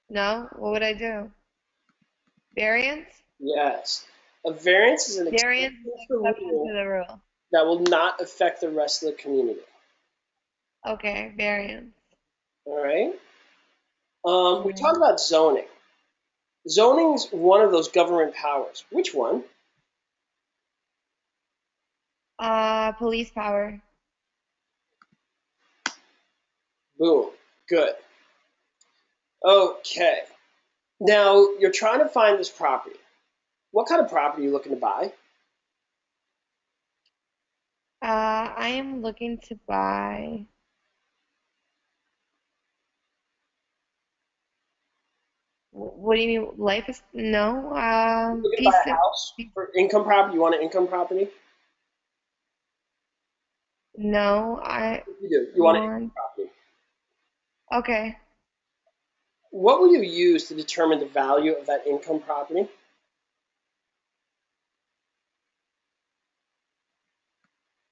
No? What would I do? Variance? Yes. A variance is an exception Variance is to an the exception to rule the rule. that will not affect the rest of the community. Okay, variance. All right. We talked Mm. about zoning. Zoning is one of those government powers. Which one? Police power. Boom. Good. Okay. Now you're trying to find this property. What kind of property are you looking to buy? I am looking to buy. What do you mean? Life is no. You're looking to buy Piece a of. house for income property. You want an income property? No, I You do. You want an income want. property. Okay. What will you use to determine the value of that income property?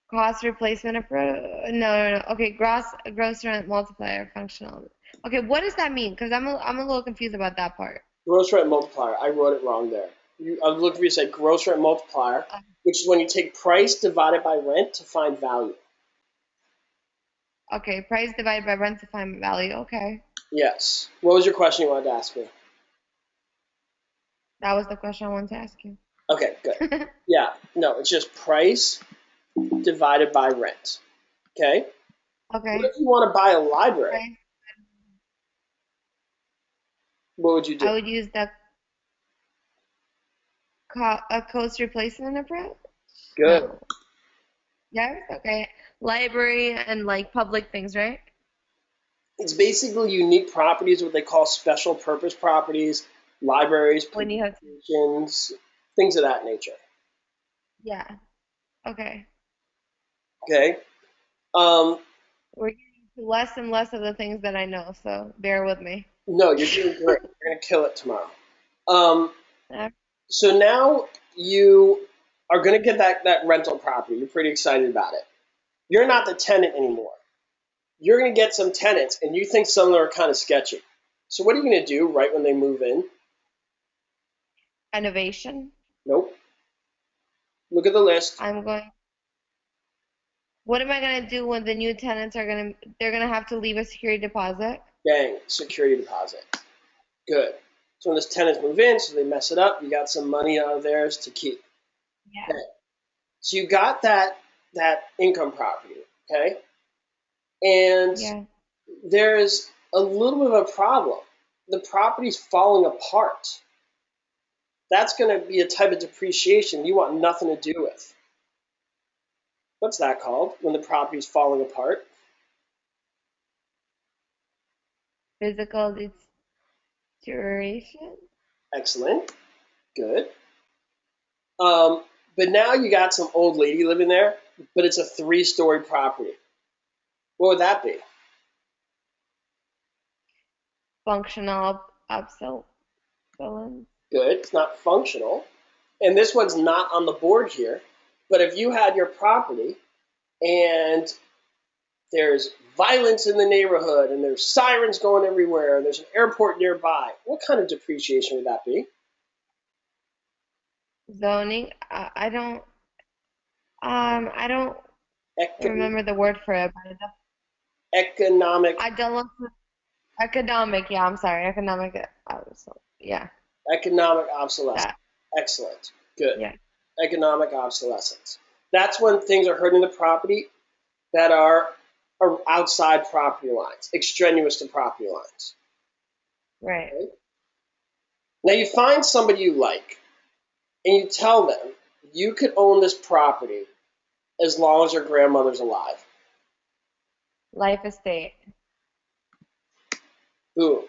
Cost replacement approach? No. Okay, gross rent multiplier functional. Okay, what does that mean? Because I'm a little confused about that part. Gross rent multiplier. I wrote it wrong there. I was looking for you to say gross rent multiplier, which is when you take price divided by rent to find value. Okay, price divided by rent to find value. Okay, Yes. What was your question you wanted to ask me? that was the question I wanted to ask you. Okay, good. Yeah. No, it's just price divided by rent. Okay. What Okay. if you want to buy a library? Price. What would you do? I would use the a cost replacement approach. Good. No. Yes. Okay. Library and like public things, right? It's basically unique properties, what they call special purpose properties, libraries, When police you have. stations, things of that nature. Yeah. Okay. Okay. Um, We're getting to less and less of the things that I know, so bear with me. no, you're doing great. You're gonna kill it tomorrow. Um, Uh, so now you are gonna get that rental property. You're pretty excited about it. You're not the tenant anymore. You're gonna get some tenants, and you think some of them are kind of sketchy. So what are you gonna do right when they move in? Innovation. Nope. Look at the list. I'm going. What am I gonna do when the new tenants are gonna? They're gonna have to leave a security deposit. Bang, security deposit. Good. So when those tenants move in, so they mess it up, you got some money out of theirs to keep. Yeah. Okay. So you got that income property, okay? And Yeah. there's a little bit of a problem. The property's falling apart. That's going to be a type of depreciation you want nothing to do with. What's that called when the property's falling apart? Physical deterioration. Excellent. Good. But now you got some old lady living there. but it's a 3-story property. What would that be? Functional obsolescence. Good. It's not functional. And this one's not on the board here. But if you had your property and there's violence in the neighborhood and there's sirens going everywhere and there's an airport nearby, what kind of depreciation would that be? Zoning. I don't remember the word for it, but Economic. I don't look for economic. Yeah, I'm sorry. Economic. Yeah. Economic obsolescence. That. Excellent. Good. Yeah. Economic obsolescence. That's when things are hurting the property that are outside property lines, extraneous to property lines. Right. Okay? Now you find somebody you like and you tell them you could own this property as long as your grandmother's alive. Life estate. Boom.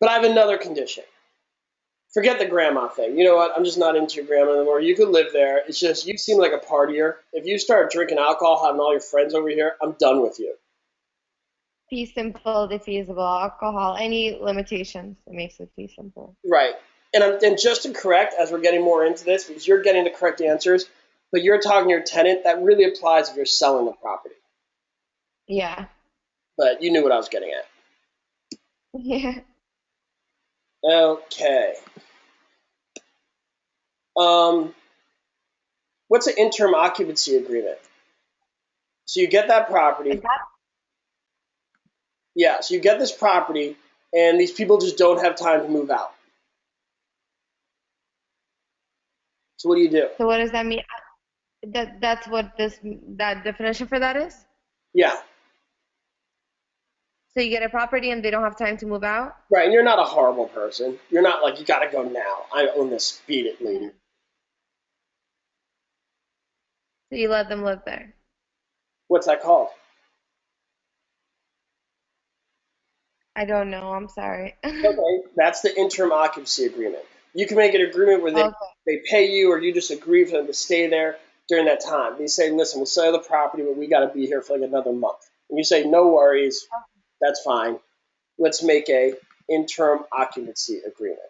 But I have another condition. Forget the grandma thing. You know what? I'm just not into your grandma anymore. You could live there. It's just you seem like a partier. If you start drinking alcohol, having all your friends over here, I'm done with you. Fee simple, defeasible, alcohol, any limitations. It makes it fee simple. Right. And just to correct, as we're getting more into this, because you're getting the correct answers, but you're talking to your tenant, that really applies if you're selling the property. Yeah. But you knew what I was getting at. Yeah. Okay. What's an interim occupancy agreement? So you get that property. Yeah, so you get this property, and these people just don't have time to move out. So what do you do? So what does that mean? That's what that definition for that is? Yeah. So you get a property and they don't have time to move out? Right, and you're not a horrible person. You're not like, you got to go now. I own this. Beat it, lady. So you let them live there. What's that called? I don't know. I'm sorry. Okay, that's the interim occupancy agreement. You can make an agreement where they pay you, or you just agree for them to stay there during that time. They say, listen, we'll sell the property, but we got to be here for like another month. And you say, no worries, that's fine. Let's make a interim occupancy agreement.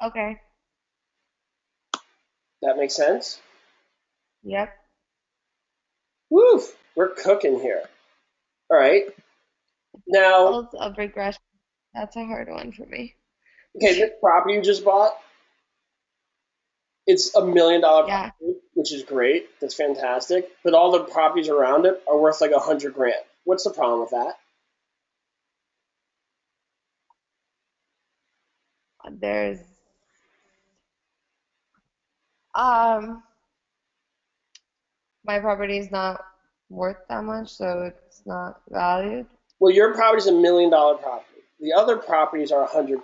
Okay. That makes sense? Yep. Woo! We're cooking here. All right. Now, Rules of regression. That's a hard one for me. okay, this property you just bought, it's $1 million property, Yeah. which is great. That's fantastic. But all the properties around it are worth like $100,000. What's the problem with that? There's my property is not worth that much, so it's not valued. Well, your property is $1 million property. The other properties are $100,000.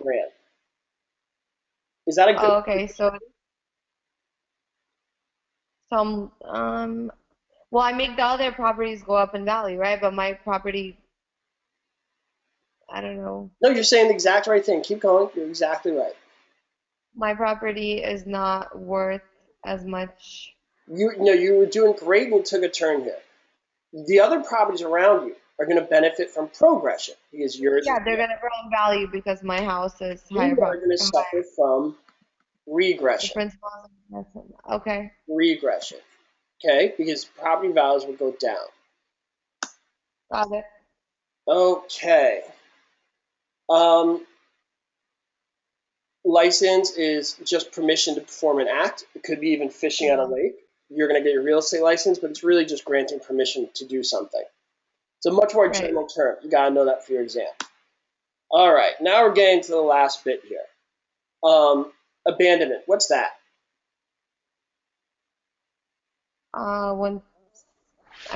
Is that a good? Oh, okay. So some well, I make the other properties go up in value, right? But my property, I don't know. No, you're saying the exact right thing. Keep going. You're exactly right. My property is not worth as much. You were doing great and you took a turn here. The other properties around you are going to benefit from progression because yours. Yeah, they're gonna grow in value because my house is You higher. are going to suffer from The regression. principal is investment. Okay. Regression. Okay, because property values will go down. Got it. Okay. License is just permission to perform an act. It could be even fishing at a lake. You're going to get your real estate license, but it's really just granting permission to do something. It's a much more general term. You got to know that for your exam. All right, now we're getting to the last bit here. Abandonment. What's that?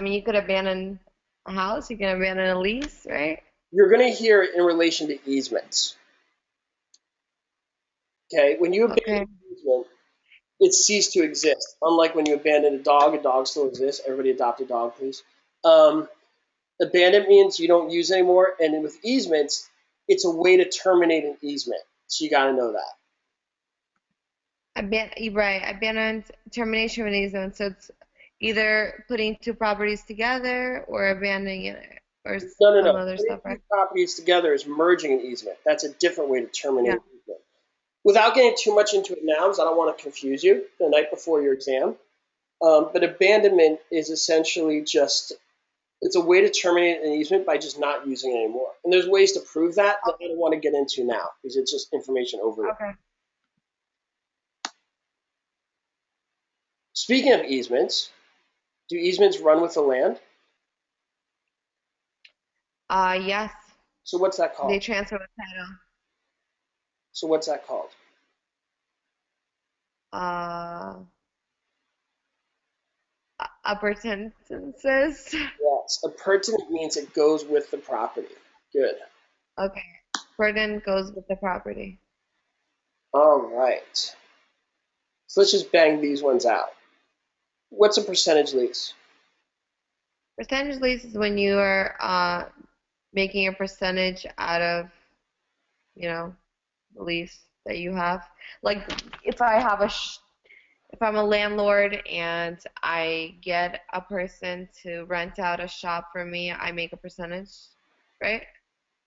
You could abandon a house, you can abandon a lease, right? You're going to hear it in relation to easements. Okay, when you abandon an easement, it ceased to exist. Unlike when you abandon a dog still exists. Everybody adopt a dog, please. Abandonment means you don't use anymore, and with easements, it's a way to terminate an easement. So you got to know that. Right, abandoned termination of an easement. So Either putting two properties together or abandoning it or some No. other Putting stuff, two right? properties together is merging an easement. That's a different way to terminate Yeah. an easement. Without getting too much into it now, because I don't want to confuse you the night before your exam, but abandonment is essentially just, it's a way to terminate an easement by just not using it anymore. And there's ways to prove that I don't want to get into now because it's just information overload. Okay. Speaking of easements, do easements run with the land? Yes. So what's that They called? transfer the title. So what's that called? Uh, appurtenances. Yes, appurtenant means it goes with the property. Good. Okay. Burden goes with the property. All right. So let's just bang these ones out. What's a percentage lease? Percentage lease is when you are making a percentage out of, the lease that you have. Like if I have if I'm a landlord and I get a person to rent out a shop for me, I make a percentage, right?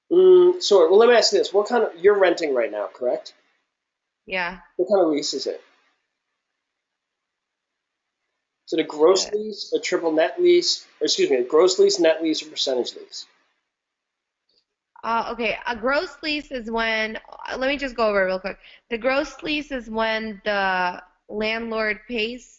Sorry. Well, let me ask you this. What kind of, you're renting right now, correct? Yeah. What kind of lease is it? Is it a gross lease, a triple net lease, or excuse me, a gross lease, net lease, or percentage lease? Okay, a gross lease is when, let me just go over it real quick. The gross lease is when the landlord pays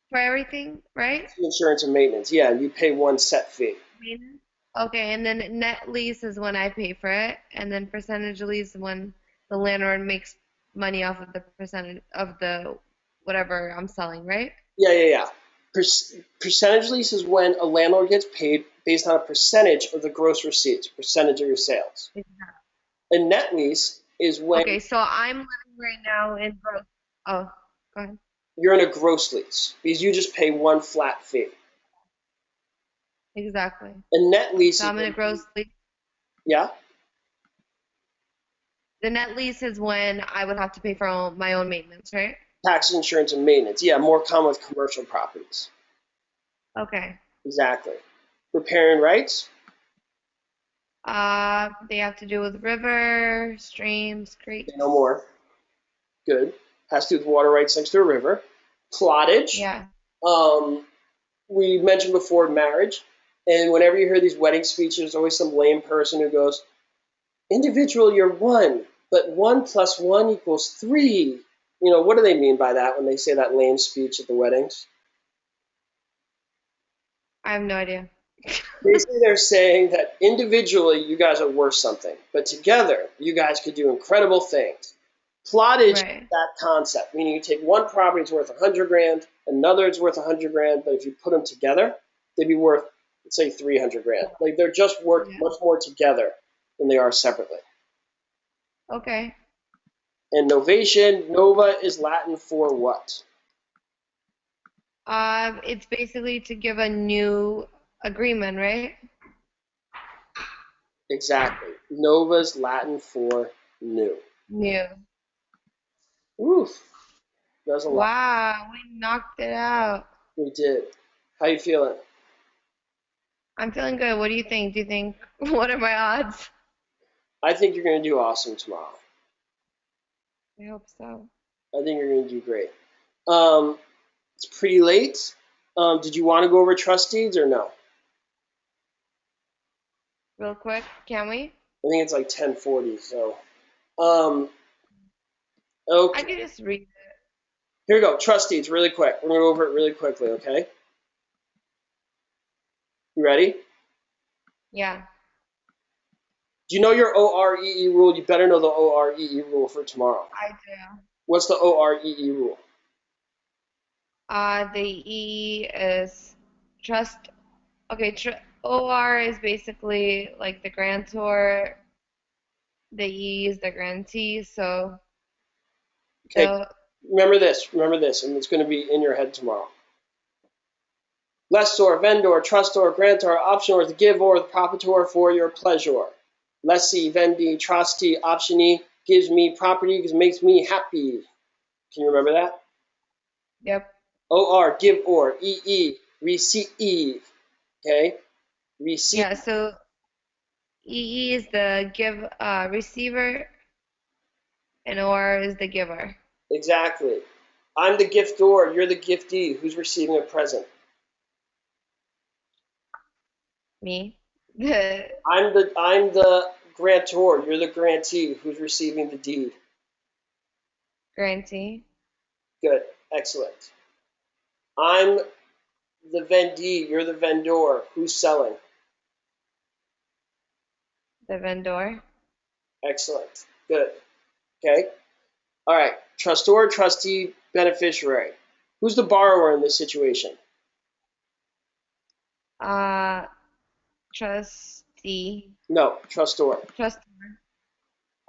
for everything, right? Insurance and maintenance. Yeah, you pay one set fee. Maintenance. Okay, and then net lease is when I pay for it, and then percentage lease is when the landlord makes money off of the percentage of the whatever I'm selling, right? Yeah. Percentage lease is when a landlord gets paid based on a percentage of the gross receipts, percentage of your sales. A net lease is when Okay, so I'm living right now in gross. Oh, go ahead. you're in a gross lease because you just pay one flat fee. Exactly. A net lease So is I'm in a when, gross lease. yeah, The net lease is when I would have to pay for my own maintenance, right? taxes, insurance, and maintenance. Yeah, more common with commercial properties. Okay. Exactly. Riparian rights, They have to do with river, streams, creeks. say no more. Good. Has to do with water rights next to a river. Plottage. Yeah. Um, we mentioned before marriage. And whenever you hear these wedding speeches, there's always some lame person who goes, individual, you're one, but 1 + 1 = 3. What do they mean by that when they say that lame speech at the weddings? I have no idea. Basically, they're saying that individually you guys are worth something, but together you guys could do incredible things. Plottage is Right. that concept, meaning you take one property, it's worth 100 grand, another is worth 100 grand, but if you put them together, they'd be worth, let's say, 300 grand. Like they're just worth Yeah. much more together than they are separately. Okay. And novation, nova is Latin for what? It's basically to give a new agreement, right? Exactly. Nova's Latin for new. New. Oof. That's a lot. Wow, we knocked it out. We did. How you feeling? I'm feeling good. What do you think? Do you think, what are my odds? I think you're going to do awesome tomorrow. I hope so. I think you're going to do great. Um, it's pretty late. Did you want to go over trust deeds or no? Real quick, can we? I think it's like 10:40. So, I okay. could just read it. Here we go. Trust deeds, really quick. We're going to go over it really quickly. Okay. You ready? Yeah. Do you know your OREE rule? You better know the OREE rule for tomorrow. I do. What's the OREE rule? The E is trust. Okay, OR is basically like the grantor. The E is the grantee. So Okay. the Remember this, and it's going to be in your head tomorrow. Lessor, vendor, trustor, grantor, optionor, the giver, the proprietor for your pleasure. Lessee, vendee, trustee, optionee gives me property because it makes me happy. Can you remember that? Yep. OR, give or. EE, receive. Okay? Receive. Yeah, so EE is the give receiver and OR is the giver. Exactly. I'm the giftor, you're the giftee. Who's receiving a present? Me. I'm the grantor, you're the grantee. Who's receiving the deed? Grantee. Good. Excellent. I'm the vendee, you're the vendor. Who's selling? The vendor. Excellent. Good. Okay. All right. Trustor, trustee, beneficiary. Who's the borrower in this situation? Uh, trustee. No, trustor. Trustor.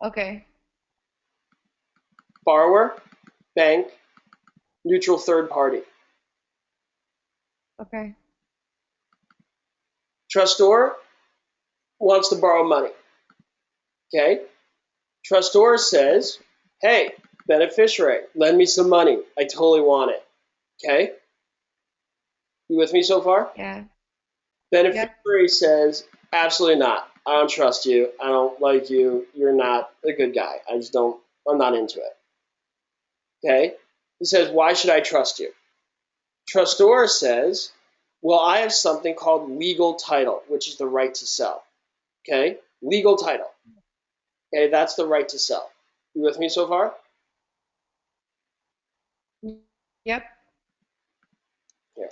Okay. Borrower, bank, neutral third party. Okay. Trustor wants to borrow money. Okay. Trustor says, hey, beneficiary, lend me some money. I totally want it. Okay. You with me so far? Yeah. Yep. Beneficiary says, absolutely not. I don't trust you. I don't like you. You're not a good guy. I'm not into it. Okay. He says, why should I trust you? Trustor says, well, I have something called legal title, which is the right to sell. Okay. Legal title. Okay. That's the right to sell. You with me so far? Yep. Here.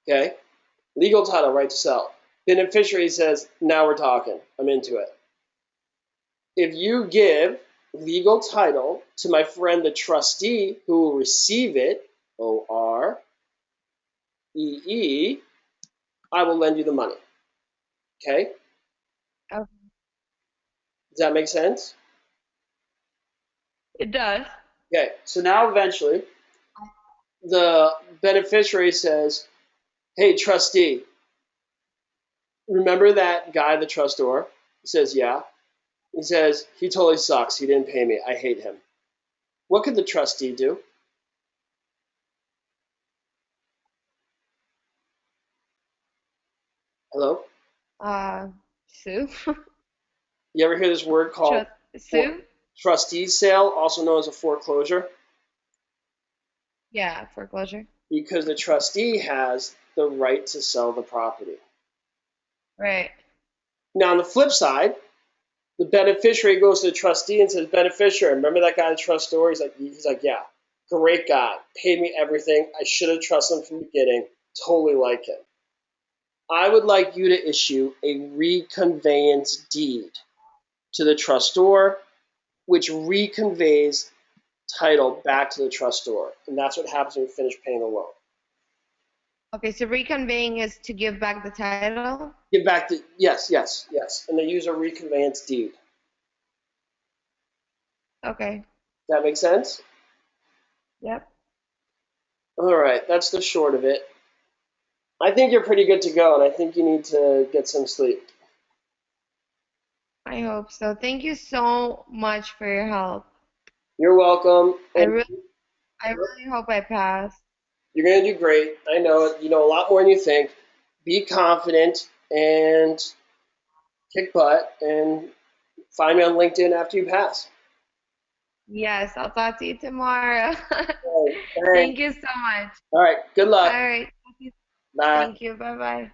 Okay. Legal title, right to sell. Beneficiary says, now we're talking. I'm into it. If you give legal title to my friend the trustee who will receive it, OR, EE, I will lend you the money. Okay? Okay. Does that make sense? It does. Okay, so now eventually the beneficiary says, hey, trustee, remember that guy, the trustor? He says, yeah. He says, he totally sucks. He didn't pay me. I hate him. What could the trustee do? Hello? Uh, Sue. You ever hear this word called Trust Sue? trustee sale, also known as a foreclosure? Yeah, foreclosure. Because the trustee has the right to sell the property. Right. Now, on the flip side, the beneficiary goes to the trustee and says, beneficiary, remember that guy, the trustor? He's like, yeah, great guy, paid me everything. I should have trusted him from the beginning. Totally like him. I would like you to issue a reconveyance deed to the trustor, which reconveys title back to the trustor. And that's what happens when you finish paying the loan. Okay, so reconveying is to give back the title? Give back the, yes, yes, yes. And they use a reconveyance deed. Okay. That makes sense? Yep. All right, that's the short of it. I think you're pretty good to go, and I think you need to get some sleep. I hope so. Thank you so much for your help. You're welcome, I and really I really hope I pass. you're going to do great. I know it. You know a lot more than you think. Be confident and kick butt, and find me on LinkedIn after you pass. Yes, I'll talk to you tomorrow. All right, thanks. Thank you so much. All right, good All luck. right. Bye. Thank you. Bye bye.